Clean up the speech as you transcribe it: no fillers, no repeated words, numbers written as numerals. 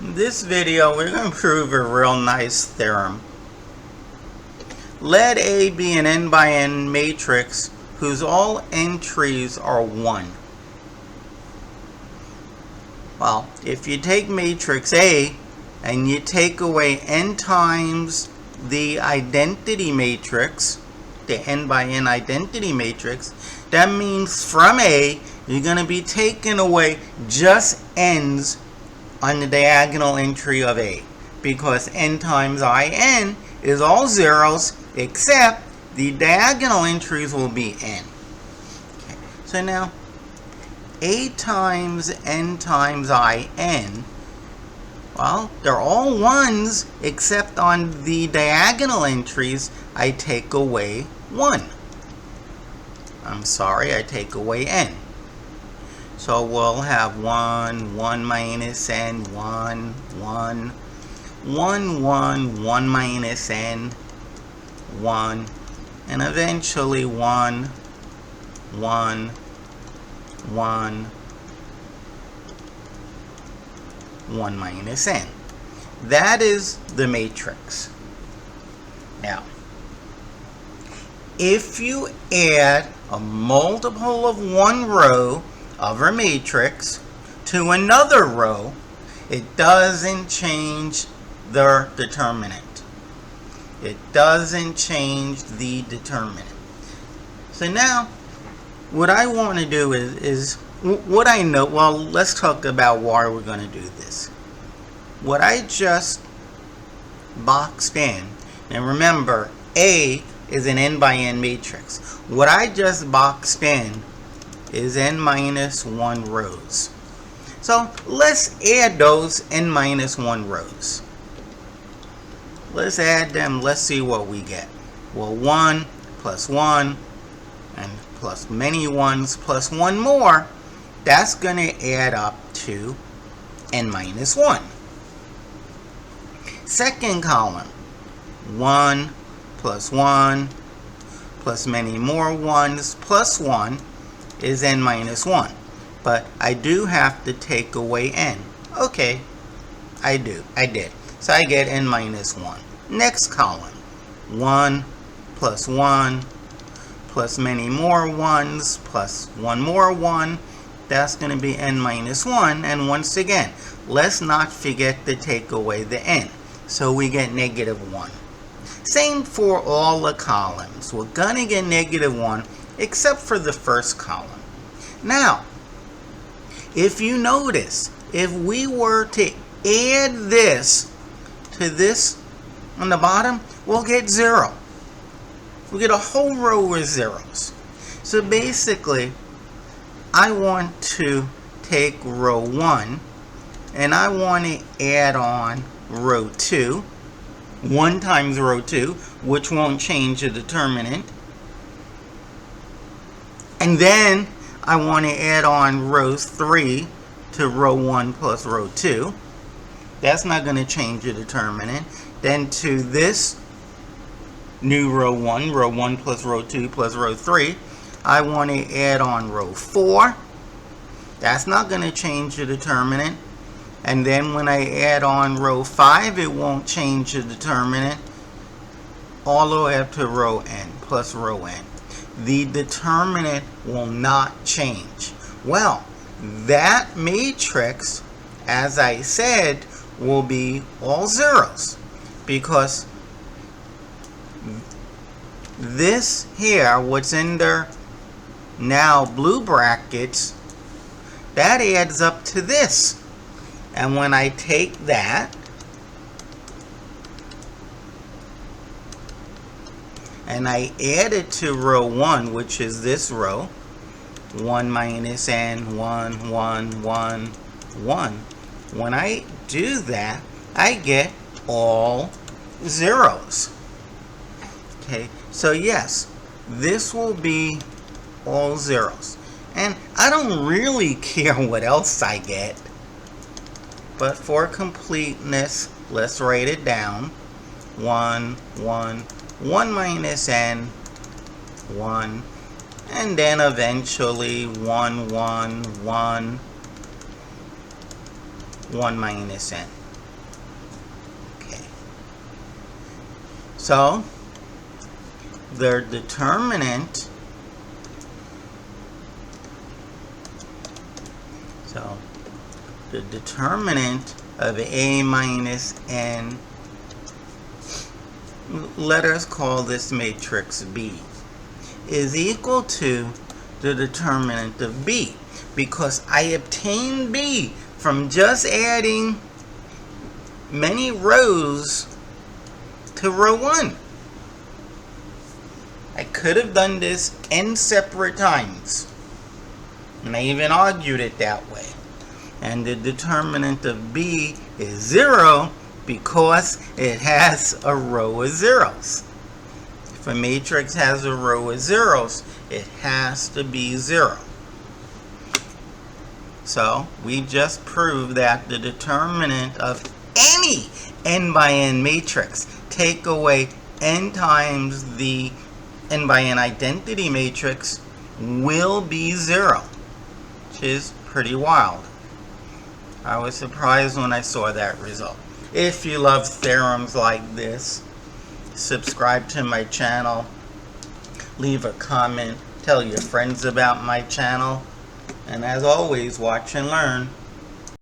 In this video, we're going to prove a real nice theorem. Let A be an n by n matrix whose all entries are 1. Well, if you take matrix A and you take away n times the identity matrix, the n by n identity matrix, that means from A, you're going to be taking away just n's on the diagonal entry of A, because n times in is all zeros except the diagonal entries will be n. Okay. So now A times n times in, well, they're all 1's except on the diagonal entries I take away 1. I'm sorry, I take away n. So we'll have 1, 1 minus n, 1, 1, 1, 1, 1 minus n, 1, and eventually 1, 1, 1, 1 minus n. That is the matrix. Now, if you add a multiple of one row of our matrix to another row, it doesn't change their determinant. It doesn't change the determinant. So now, what I want to do is what I know. Well, let's talk about why we're going to do this. What I just boxed in, and remember, A is an n by n matrix. What I just boxed in is n minus 1 rows. So let's add those n minus 1 rows. Let's add them. Let's see what we get. Well, 1 plus 1 and plus many 1's plus 1 more, that's going to add up to n minus 1. Second column, 1 plus 1 plus many more 1's plus 1 is n minus 1. But I do have to take away n. Okay, I did. So I get n minus 1. Next column, 1 plus 1 plus many more 1's plus 1 more 1. That's going to be n minus 1. And once again, let's not forget to take away the n. So we get negative 1. Same for all the columns. We're going to get negative 1 except for the first column. Now, if you notice, if we were to add this to this on the bottom, we'll get 0. We'll get a whole row with zeros. So basically, I want to take row 1 and I want to add on row 2. 1 times row 2, which won't change the determinant. And then I want to add on row 3 to row 1 plus row 2. That's not going to change the determinant. Then to this new row 1 plus row 2 plus row 3, I want to add on row 4. That's not going to change the determinant. And then when I add on row 5, it won't change the determinant all the way up to row n plus row n. The determinant will not change. Well, that matrix, as I said, will be all zeros, because this here, what's in there now blue brackets, that adds up to this. And when I take that and I add it to row 1, which is this row, 1 minus n, 1, 1, 1, 1. When I do that, I get all zeros. Okay, so yes, this will be all zeros. And I don't really care what else I get. But for completeness, let's write it down. 1, 1, 1 minus n, 1, and then eventually 1, 1, 1, 1 minus n. So their determinant, so the determinant of A minus n, let us call this matrix B, is equal to the determinant of B, because I obtained B from just adding many rows to row 1. I could have done this n separate times, and I even argued it that way. And the determinant of B is 0 because it has a row of zeros. If a matrix has a row of zeros, it has to be 0. So we just proved that the determinant of any n by n matrix, take away n times the n by n identity matrix, will be 0, which is pretty wild. I was surprised when I saw that result. If you love theorems like this, subscribe to my channel, leave a comment, tell your friends about my channel, and as always, watch and learn.